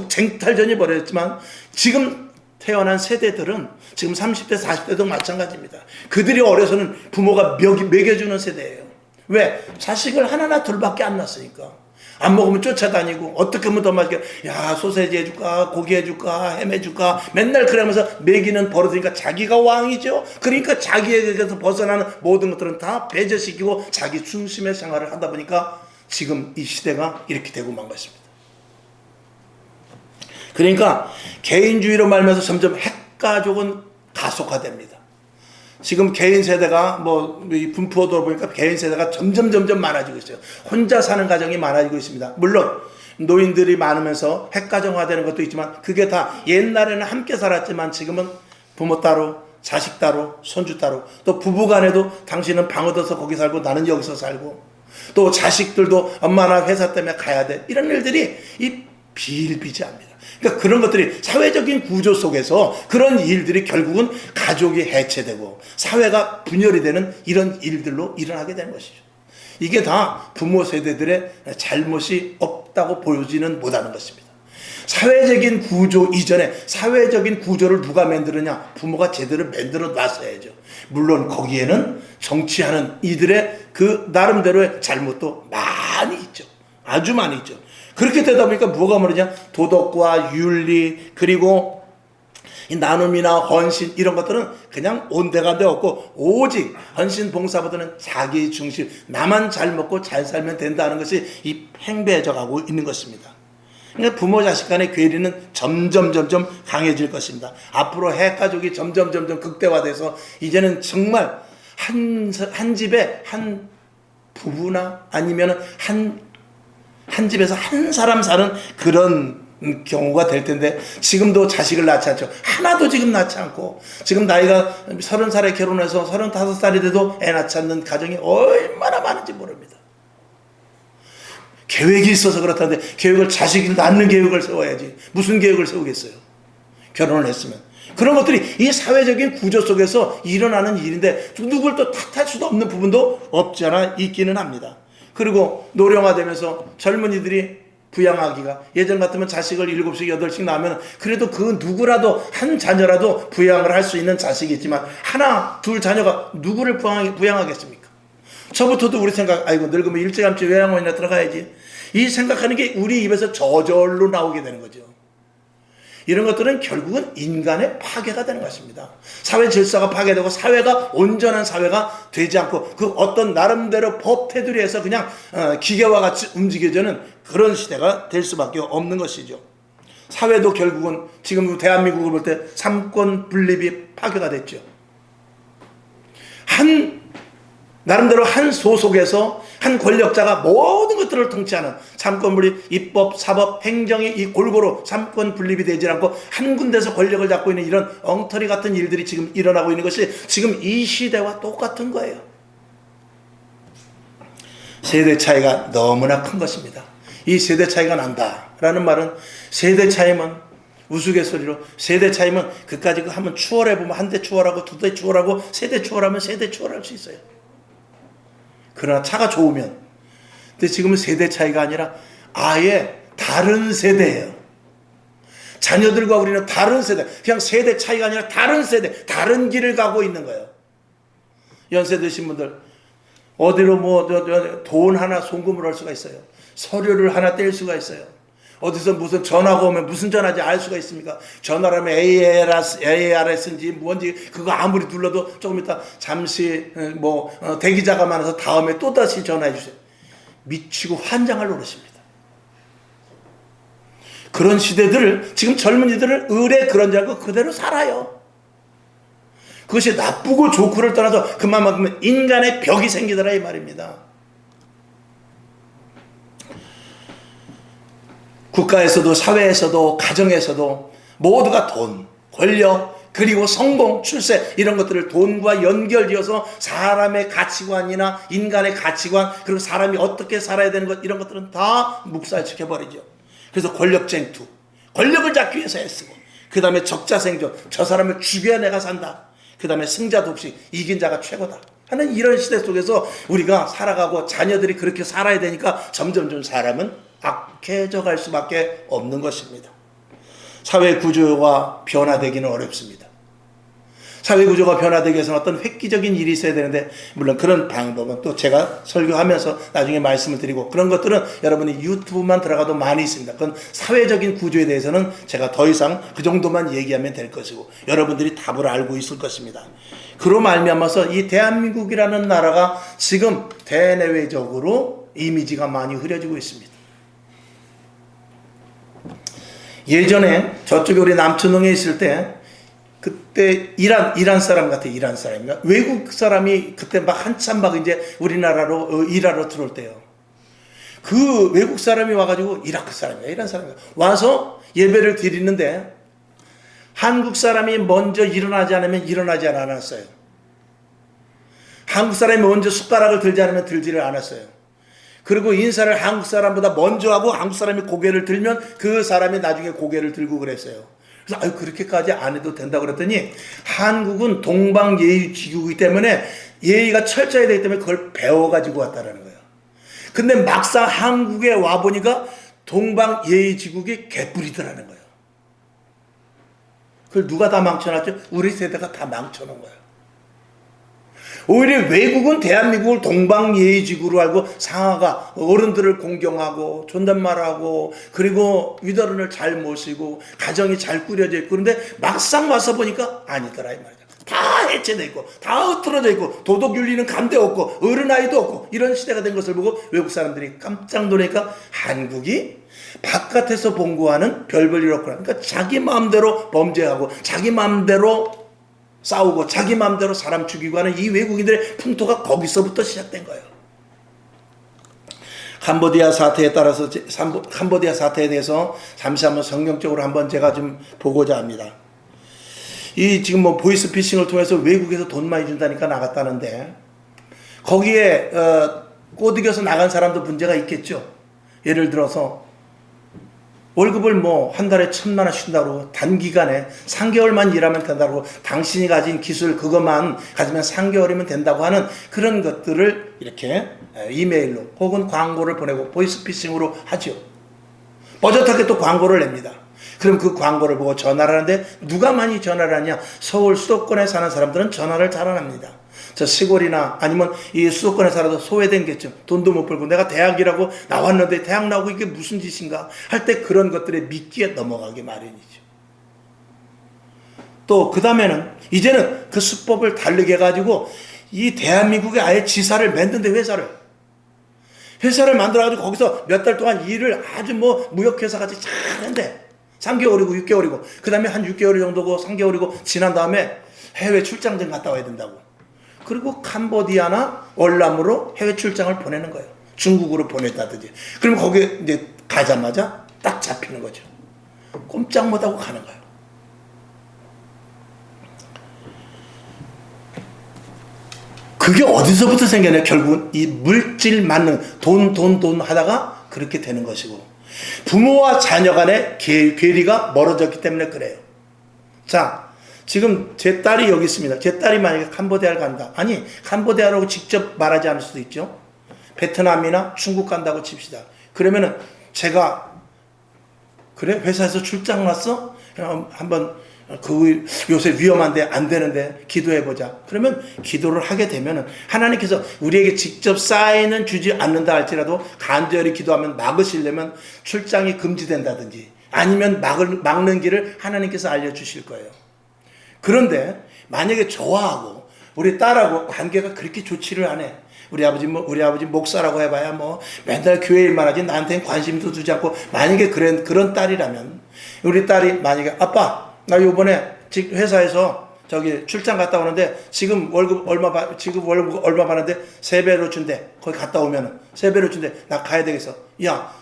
쟁탈전이 벌어졌지만 지금 태어난 세대들은 지금 30대 40대도 마찬가지입니다. 그들이 어려서는 부모가 먹여주는 세대예요. 왜? 자식을 하나나 둘밖에 안 낳았으니까. 안 먹으면 쫓아다니고 어떻게 하면 더 맛있게 야 소세지 해줄까 고기 해줄까 햄 해줄까 맨날 그러면서 먹이는 버릇이니까 자기가 왕이죠. 그러니까 자기에게서 벗어나는 모든 것들은 다 배제시키고 자기 중심의 생활을 하다 보니까 지금 이 시대가 이렇게 되고 만 것입니다. 그러니까 개인주의로 말하면서 점점 핵가족은 가속화됩니다. 지금 개인 세대가 분포도 보니까 개인 세대가 점점 많아지고 있어요. 혼자 사는 가정이 많아지고 있습니다. 물론 노인들이 많으면서 핵가정화되는 것도 있지만 그게 다 옛날에는 함께 살았지만 지금은 부모 따로 자식 따로 손주 따로 또 부부간에도 당신은 방 얻어서 거기 살고 나는 여기서 살고 또 자식들도 엄마나 회사 때문에 가야 돼 이런 일들이 비일비재합니다. 그러니까 그런 것들이 사회적인 구조 속에서 그런 일들이 결국은 가족이 해체되고 사회가 분열이 되는 이런 일들로 일어나게 되는 것이죠. 이게 다 부모 세대들의 잘못이 없다고 보여지는 못하는 것입니다. 사회적인 구조 이전에 사회적인 구조를 누가 만들었냐? 부모가 제대로 만들어 놨어야죠. 물론 거기에는 정치하는 이들의 그 나름대로의 잘못도 많이 있죠. 아주 많이 있죠. 그렇게 되다 보니까 뭐가 말이냐? 도덕과 윤리 그리고 이 나눔이나 헌신 이런 것들은 그냥 온데간데 없고 오직 헌신 봉사보다는 자기 중심 나만 잘 먹고 잘 살면 된다는 것이 이 팽배해져 가고 있는 것입니다. 그러니까 부모 자식 간의 괴리는 점점 강해질 것입니다. 앞으로 핵가족이 점점 극대화돼서 이제는 정말 한 집에 한 부부나 아니면 한 집에서 한 사람 사는 그런 경우가 될 텐데 지금도 자식을 낳지 않죠. 하나도 지금 낳지 않고 지금 나이가 30살에 결혼해서 35살이 돼도 애 낳지 않는 가정이 얼마나 많은지 모릅니다. 계획이 있어서 그렇다는데 계획을 자식을 낳는 계획을 세워야지 무슨 계획을 세우겠어요. 결혼을 했으면. 그런 것들이 이 사회적인 구조 속에서 일어나는 일인데 누굴 또 탓할 수도 없는 부분도 없지 않아 있기는 합니다. 그리고 노령화되면서 젊은이들이 부양하기가 예전 같으면 자식을 7씩 8씩 낳으면 그래도 그 누구라도 한 자녀라도 부양을 할 수 있는 자식이 있지만 하나 둘 자녀가 누구를 부양하겠습니까? 저부터도 우리 생각 아이고 늙으면 일찌감치 요양원이나 들어가야지 이 생각하는 게 우리 입에서 저절로 나오게 되는 거죠. 이런 것들은 결국은 인간의 파괴가 되는 것입니다. 사회 질서가 파괴되고 사회가 온전한 사회가 되지 않고 그 어떤 나름대로 법 테두리에서 그냥 기계와 같이 움직여지는 그런 시대가 될 수밖에 없는 것이죠. 사회도 결국은 지금 대한민국을 볼 때 삼권 분립이 파괴가 됐죠. 나름대로 한 소속에서 한 권력자가 모든 것들을 통치하는 삼권 분립, 입법, 사법, 행정이 이 골고루 삼권 분립이 되지 않고 한 군데서 권력을 잡고 있는 이런 엉터리 같은 일들이 지금 일어나고 있는 것이 지금 이 시대와 똑같은 거예요. 세대 차이가 너무나 큰 것입니다. 이 세대 차이가 난다라는 말은 세대 차이면 우스갯소리로 세대 차이면 그까지 한번 추월해보면 한 대 추월하고 두 대 추월하고 세 대 추월하면 세 대 추월할 수 있어요. 그러나 차가 좋으면. 근데 지금은 세대 차이가 아니라 아예 다른 세대예요. 자녀들과 우리는 다른 세대. 그냥 세대 차이가 아니라 다른 세대, 다른 길을 가고 있는 거예요. 연세 드신 분들 어디로 돈 하나 송금을 할 수가 있어요. 서류를 하나 뗄 수가 있어요. 어디서 무슨 전화가 오면 무슨 전화인지 알 수가 있습니까? 전화를 하면 ARS인지 뭔지 그거 아무리 눌러도 조금 이따 잠시 대기자가 많아서 다음에 또다시 전화해 주세요. 미치고 환장할 노릇입니다. 그런 시대들을 지금 젊은이들은 의뢰 그런 줄 알고 그대로 살아요. 그것이 나쁘고 좋고를 떠나서 그만큼 인간의 벽이 생기더라 이 말입니다. 국가에서도 사회에서도 가정에서도 모두가 돈, 권력, 그리고 성공, 출세 이런 것들을 돈과 연결지어서 사람의 가치관이나 인간의 가치관 그리고 사람이 어떻게 살아야 되는 것 이런 것들은 다 묵살시켜버리죠. 그래서 권력 쟁투, 권력을 잡기 위해서 애쓰고 그 다음에 적자생존, 저 사람을 죽여야 내가 산다. 그 다음에 승자 독식, 이긴 자가 최고다 하는 이런 시대 속에서 우리가 살아가고 자녀들이 그렇게 살아야 되니까 점점 좀 사람은 악해져 갈 수밖에 없는 것입니다. 사회 구조가 변화되기는 어렵습니다. 사회 구조가 변화되기 위해서는 어떤 획기적인 일이 있어야 되는데 물론 그런 방법은 또 제가 설교하면서 나중에 말씀을 드리고 그런 것들은 여러분이 유튜브만 들어가도 많이 있습니다. 그건 사회적인 구조에 대해서는 제가 더 이상 그 정도만 얘기하면 될 것이고 여러분들이 답을 알고 있을 것입니다. 그로 말미암아서 이 대한민국이라는 나라가 지금 대내외적으로 이미지가 많이 흐려지고 있습니다. 예전에 저쪽에 우리 남천동에 있을 때 그때 이란 사람 같아. 이란 사람인가? 외국 사람이 그때 막 한참 막 이제 우리나라로 일하러 들어올 때요. 그 외국 사람이 와가지고 이라크 사람이야. 이란 사람이야. 와서 예배를 드리는데 한국 사람이 먼저 일어나지 않으면 일어나지 않았어요. 한국 사람이 먼저 숟가락을 들지 않으면 들지를 않았어요. 그리고 인사를 한국 사람보다 먼저 하고 한국 사람이 고개를 들면 그 사람이 나중에 고개를 들고 그랬어요. 그래서 아유 그렇게까지 안 해도 된다고 그랬더니 한국은 동방예의지국이기 때문에 예의가 철저해야 되기 때문에 그걸 배워가지고 왔다라는 거예요. 근데 막상 한국에 와보니까 동방예의지국이 개뿔이더라는 거예요. 그걸 누가 다 망쳐놨죠? 우리 세대가 다 망쳐놓은 거예요. 오히려 외국은 대한민국을 동방예의지구로 알고 상하가 어른들을 공경하고 존댓말하고 그리고 위더른을 잘 모시고 가정이 잘 꾸려져 있고 그런데 막상 와서 보니까 아니더라 이 말이야. 다 해체돼 있고 다 흩어져 있고 도덕윤리는 감대 없고 어른아이도 없고 이런 시대가 된 것을 보고 외국 사람들이 깜짝 놀라니까 한국이 바깥에서 봉고하는 별볼일 없구나. 그러니까 자기 마음대로 범죄하고 자기 마음대로 싸우고 자기 마음대로 사람 죽이고 하는 이 외국인들의 풍토가 거기서부터 시작된 거예요. 캄보디아 사태에 따라서 캄보디아 사태에 대해서 잠시 한번 성경적으로 한번 제가 좀 보고자 합니다. 이 지금 뭐 보이스피싱을 통해서 외국에서 돈 많이 준다니까 나갔다는데 거기에 꼬드겨서 나간 사람도 문제가 있겠죠. 예를 들어서 월급을 뭐 한 달에 1,000만 원 준다고 단기간에 3개월만 일하면 된다고 당신이 가진 기술 그것만 가지면 3개월이면 된다고 하는 그런 것들을 이렇게 이메일로 혹은 광고를 보내고 보이스피싱으로 하죠. 버젓하게 또 광고를 냅니다. 그럼 그 광고를 보고 전화를 하는데 누가 많이 전화를 하냐? 서울 수도권에 사는 사람들은 전화를 잘 안 합니다. 저 시골이나 아니면 이 수도권에 살아도 소외된 계층 돈도 못 벌고 내가 대학이라고 나왔는데 대학 나오고 이게 무슨 짓인가 할 때 그런 것들에 미끼에 넘어가기 마련이죠. 또 그 다음에는 이제는 그 수법을 다르게 해가지고 이 대한민국에 아예 지사를 만드는데 회사를 만들어가지고 거기서 몇 달 동안 일을 아주 뭐 무역회사 같이 잘하는데 3개월이고 6개월이고 그 다음에 한 6개월 정도고 3개월이고 지난 다음에 해외 출장 좀 갔다 와야 된다고. 그리고 캄보디아나 월남으로 해외 출장을 보내는 거예요. 중국으로 보냈다든지. 그럼 거기에 이제 가자마자 딱 잡히는 거죠. 꼼짝 못하고 가는 거예요. 그게 어디서부터 생겨나요? 결국은 이 물질 맞는 돈 하다가 그렇게 되는 것이고 부모와 자녀 간의 괴리가 멀어졌기 때문에 그래요. 자, 지금 제 딸이 여기 있습니다. 제 딸이 만약에 캄보디아를 간다. 아니, 캄보디아라고 직접 말하지 않을 수도 있죠. 베트남이나 중국 간다고 칩시다. 그러면은 제가 그래? 회사에서 출장 왔어? 한번 그 요새 위험한데 안 되는데 기도해보자. 그러면 기도를 하게 되면은 하나님께서 우리에게 직접 사인은 주지 않는다 할지라도 간절히 기도하면 막으시려면 출장이 금지된다든지 아니면 막는 길을 하나님께서 알려주실 거예요. 그런데 만약에 저하고 우리 딸하고 관계가 그렇게 좋지를 않아. 우리 아버지 목사라고 해봐야 뭐 맨날 교회 일만 하지 나한테는 관심도 두지 않고 만약에 그런 딸이라면 우리 딸이 만약에 아빠 나 요번에 회사에서 저기 출장 갔다 오는데 지금 월급 얼마 받는데 3배로 준대. 거기 갔다 오면은 3배로 준대. 나 가야 되겠어. 야,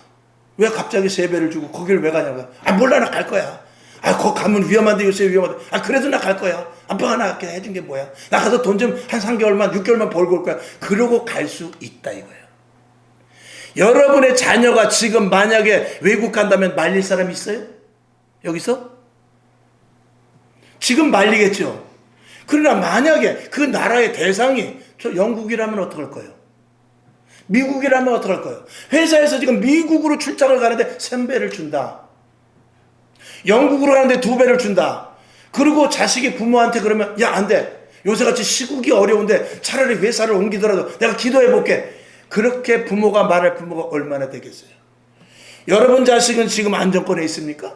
왜 갑자기 3배를 주고 거기를 왜 가냐고. 아 몰라 나 갈 거야. 거기 가면 위험한데, 요새 위험한데. 그래도 나 갈 거야. 아빠가 나 해준 게 뭐야? 나 가서 돈 좀 한 3개월만, 6개월만 벌고 올 거야. 그러고 갈 수 있다 이거예요. 여러분의 자녀가 지금 만약에 외국 간다면 말릴 사람이 있어요? 여기서? 지금 말리겠죠. 그러나 만약에 그 나라의 대상이 저 영국이라면 어떡할 거예요? 미국이라면 어떡할 거예요? 회사에서 지금 미국으로 출장을 가는데 3배를 준다. 영국으로 가는데 2배를 준다. 그리고 자식이 부모한테 그러면 야, 안 돼. 요새같이 시국이 어려운데 차라리 회사를 옮기더라도 내가 기도해 볼게. 그렇게 부모가 말할 부모가 얼마나 되겠어요? 여러분 자식은 지금 안정권에 있습니까?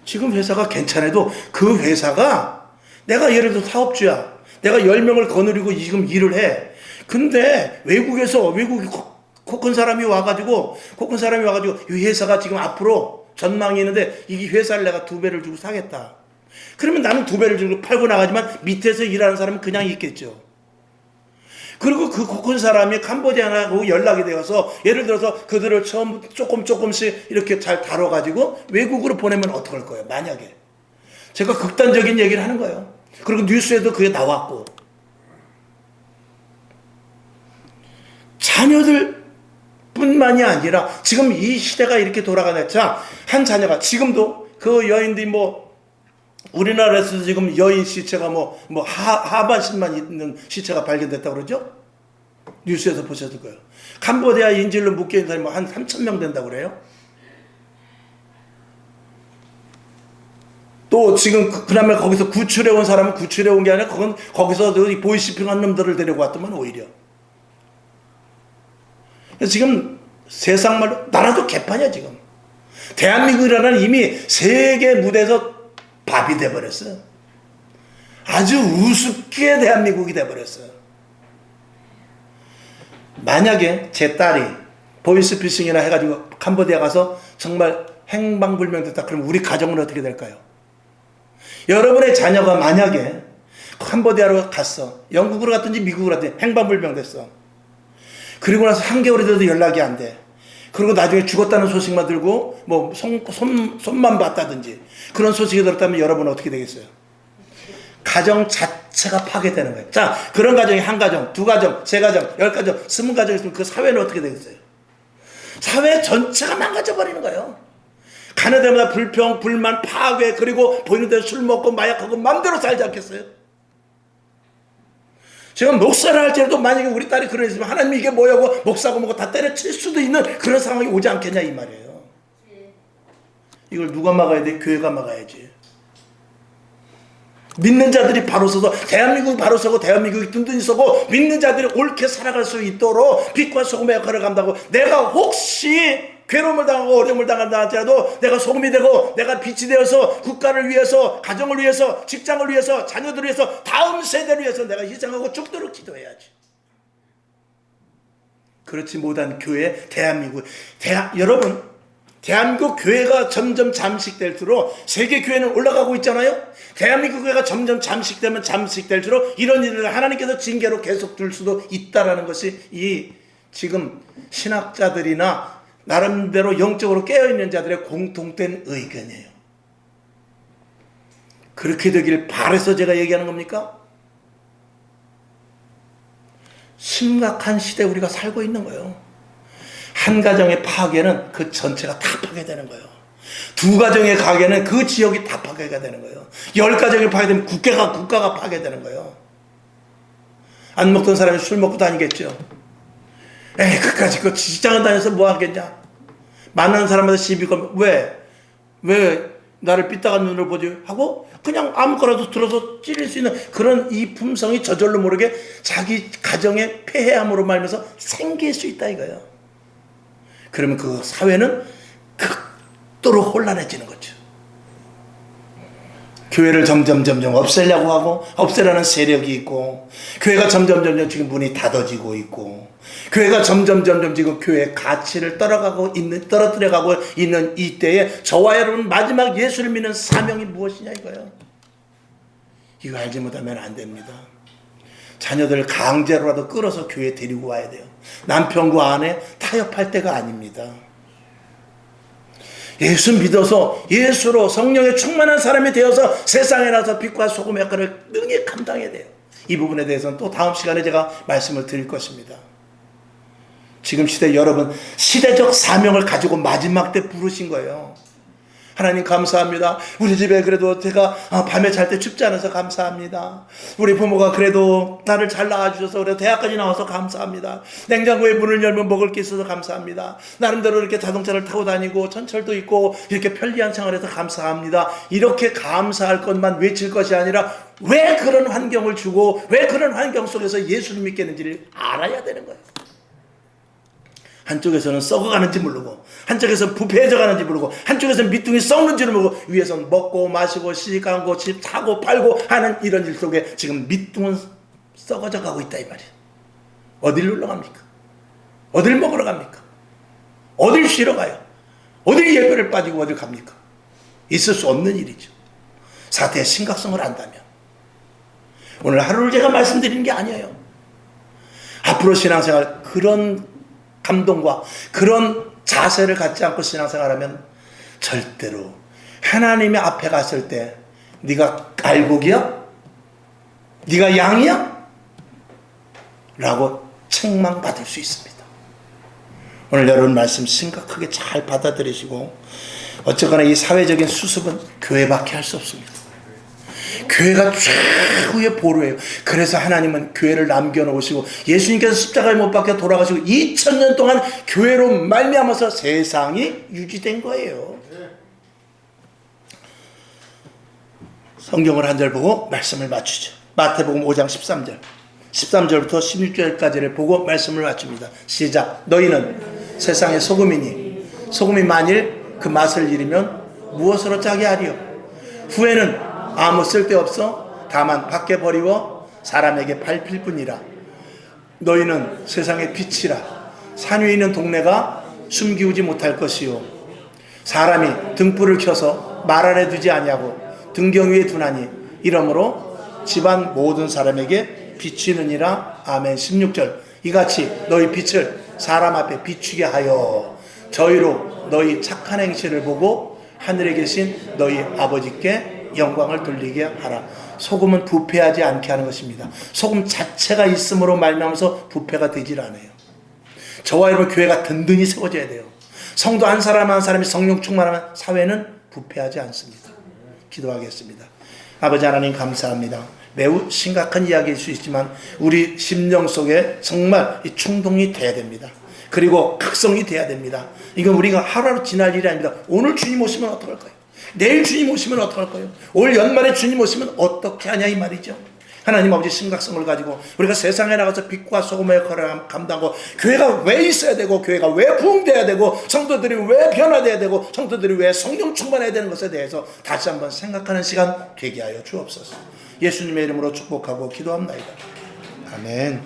지금 회사가 괜찮아도 그 회사가 내가 예를 들어 사업주야. 내가 10명을 거느리고 지금 일을 해. 근데 외국에서 코큰 사람이 와가지고 이 회사가 지금 앞으로 전망이 있는데 이 회사를 내가 2배를 주고 사겠다. 그러면 나는 2배를 주고 팔고 나가지만 밑에서 일하는 사람은 그냥 있겠죠. 그리고 그 코큰 사람이 캄보디아하고 연락이 되어서 예를 들어서 그들을 처음 조금씩 이렇게 잘 다뤄가지고 외국으로 보내면 어떡할 거예요? 만약에. 제가 극단적인 얘기를 하는 거예요. 그리고 뉴스에도 그게 나왔고. 자녀들 뿐만이 아니라 지금 이 시대가 이렇게 돌아가네. 자, 한 자녀가 지금도 그 여인들이 우리나라에서 지금 여인 시체가 하반신만 있는 시체가 발견됐다고 그러죠? 뉴스에서 보셨을 거예요. 캄보디아 인질로 묶여 있는 사람이 한 3,000명 된다고 그래요. 또 지금 그다음에 거기서 구출해 온 사람은 구출해 온 게 아니라 거기서 보이시핑한 놈들을 데리고 왔더만 오히려. 지금 세상 말로 나라도 개판이야 지금. 대한민국이라는 이미 세계 무대에서 밥이 돼버렸어요. 아주 우습게 대한민국이 돼버렸어요. 만약에 제 딸이 보이스피싱이나 해가지고 캄보디아 가서 정말 행방불명됐다. 그럼 우리 가정은 어떻게 될까요? 여러분의 자녀가 만약에 캄보디아로 갔어. 영국으로 갔든지 미국으로 갔든지 행방불명됐어. 그리고 나서 3개월이 돼도 연락이 안 돼. 그리고 나중에 죽었다는 소식만 들고 손만 봤다든지 그런 소식이 들었다면 여러분은 어떻게 되겠어요? 가정 자체가 파괴되는 거예요. 자, 그런 가정이 1가정, 2가정, 3가정, 10가정, 20가정 있으면 그 사회는 어떻게 되겠어요? 사회 전체가 망가져 버리는 거예요. 가는 데마다 불평, 불만, 파괴, 그리고 보이는 대로 술 먹고 마약하고 마음대로 살지 않겠어요? 제가 목사를 할지라도 만약에 우리 딸이 그런 있으면 하나님 이게 뭐냐고 목사고 뭐고 다 때려칠 수도 있는 그런 상황이 오지 않겠냐 이 말이에요. 이걸 누가 막아야 돼? 교회가 막아야지. 믿는 자들이 바로 서서 대한민국이 바로 서고 대한민국이 든든히 서고 믿는 자들이 옳게 살아갈 수 있도록 빛과 소금의 역할을 감당하고 내가 혹시 괴로움을 당하고 어려움을 당한다 할지라도 내가 소금이 되고 내가 빛이 되어서 국가를 위해서 가정을 위해서 직장을 위해서 자녀들을 위해서 다음 세대를 위해서 내가 희생하고 죽도록 기도해야지. 그렇지 못한 교회 대한민국 여러분 대한민국 교회가 점점 잠식될수록 세계 교회는 올라가고 있잖아요. 대한민국 교회가 점점 잠식될수록 이런 일을 하나님께서 징계로 계속 둘 수도 있다라는 것이 이 지금 신학자들이나 나름대로 영적으로 깨어있는 자들의 공통된 의견이에요. 그렇게 되길 바라서 제가 얘기하는 겁니까? 심각한 시대에 우리가 살고 있는 거예요. 한 가정의 파괴는 그 전체가 다 파괴되는 거예요. 2가정의 가게는 그 지역이 다 파괴가 되는 거예요. 10가정이 파괴되면 국가가 파괴되는 거예요. 안 먹던 사람이 술 먹고 다니겠죠. 그까짓 거 직장을 다녀서 뭐 하겠냐? 만나는 사람마다 시비 걸면 왜 나를 삐딱한 눈으로 보지? 하고 그냥 아무거나도 들어서 찌를 수 있는 그런 이 품성이 저절로 모르게 자기 가정의 폐해함으로 말면서 생길 수 있다 이거예요. 그러면 그 사회는 극도로 혼란해지는 거죠. 교회를 점점 없애려고 하고 없애라는 세력이 있고 교회가 점점 지금 문이 닫아지고 있고 교회가 점점 지금 교회의 가치를 떨어뜨려가고 있는 이때에 저와 여러분 마지막 예수를 믿는 사명이 무엇이냐 이거예요. 이거 알지 못하면 안 됩니다. 자녀들을 강제로라도 끌어서 교회에 데리고 와야 돼요. 남편과 아내 타협할 때가 아닙니다. 예수 믿어서 예수로 성령에 충만한 사람이 되어서 세상에 나서 빛과 소금의 역할을 능히 감당해야 돼요. 이 부분에 대해서는 또 다음 시간에 제가 말씀을 드릴 것입니다. 지금 시대 여러분 시대적 사명을 가지고 마지막 때 부르신 거예요. 하나님 감사합니다. 우리 집에 그래도 제가 밤에 잘 때 춥지 않아서 감사합니다. 우리 부모가 그래도 나를 잘 낳아주셔서 그래도 대학까지 나와서 감사합니다. 냉장고에 문을 열면 먹을 게 있어서 감사합니다. 나름대로 이렇게 자동차를 타고 다니고 전철도 있고 이렇게 편리한 생활에서 감사합니다. 이렇게 감사할 것만 외칠 것이 아니라 왜 그런 환경을 주고 왜 그런 환경 속에서 예수를 믿게 했는지를 알아야 되는 거예요. 한쪽에서는 썩어가는지 모르고 한쪽에서는 부패해져 가는지 모르고 한쪽에서는 밑둥이 썩는지를 모르고 위에서는 먹고 마시고 시집가고 집 사고 팔고 하는 이런 일 속에 지금 밑둥은 썩어져 가고 있다 이 말이에요. 어딜 놀러 갑니까? 어딜 먹으러 갑니까? 어딜 쉬러 가요? 어딜 예배를 빠지고 어딜 갑니까? 있을 수 없는 일이죠. 사태의 심각성을 안다면. 오늘 하루를 제가 말씀드리는 게 아니에요. 앞으로 신앙생활 그런 감동과 그런 자세를 갖지 않고 신앙생활하면 절대로 하나님의 앞에 갔을 때 네가 깔고기야? 네가 양이야? 라고 책망받을 수 있습니다. 오늘 여러분 말씀 심각하게 잘 받아들이시고 어쨌거나 이 사회적인 수습은 교회밖에 할 수 없습니다. 교회가 최후의 보루예요. 그래서 하나님은 교회를 남겨놓으시고 예수님께서 십자가에 못 박혀 돌아가시고 2000년 동안 교회로 말미암아서 세상이 유지된 거예요. 성경을 한 절 보고 말씀을 맞추죠. 마태복음 5장 13절부터 16절까지를 보고 말씀을 맞춥니다. 시작. 너희는 세상의 소금이니 소금이 만일 그 맛을 잃으면 무엇으로 짜게 하리요? 후에는 아무 쓸데없어 다만 밖에 버리워 사람에게 밟힐 뿐이라. 너희는 세상의 빛이라. 산 위에 있는 동네가 숨기우지 못할 것이요 사람이 등불을 켜서 말 아래 두지 아니하고 등경 위에 두나니 이러므로 집안 모든 사람에게 비추느니라. 아멘. 16절. 이같이 너희 빛을 사람 앞에 비추게 하여 저희로 너희 착한 행실을 보고 하늘에 계신 너희 아버지께 영광을 돌리게 하라. 소금은 부패하지 않게 하는 것입니다. 소금 자체가 있음으로 말미암아서 부패가 되질 않아요. 저와 여러분 교회가 든든히 세워져야 돼요. 성도 한 사람 한 사람이 성령 충만하면 사회는 부패하지 않습니다. 기도하겠습니다. 아버지 하나님 감사합니다. 매우 심각한 이야기일 수 있지만 우리 심령 속에 정말 이 충동이 돼야 됩니다. 그리고 각성이 돼야 됩니다. 이건 우리가 하루하루 지날 일이 아닙니다. 오늘 주님 오시면 어떡할 거예요? 내일 주님 오시면 어떡할 거예요? 올 연말에 주님 오시면 어떻게 하냐 이 말이죠. 하나님 아버지 심각성을 가지고 우리가 세상에 나가서 빛과 소금의 역할을 감당하고 교회가 왜 있어야 되고 교회가 왜 부흥돼야 되고 성도들이 왜 변화돼야 되고 성도들이 왜 성령 충만해야 되는 것에 대해서 다시 한번 생각하는 시간 되게 하여 주옵소서. 예수님의 이름으로 축복하고 기도합니다. 아멘.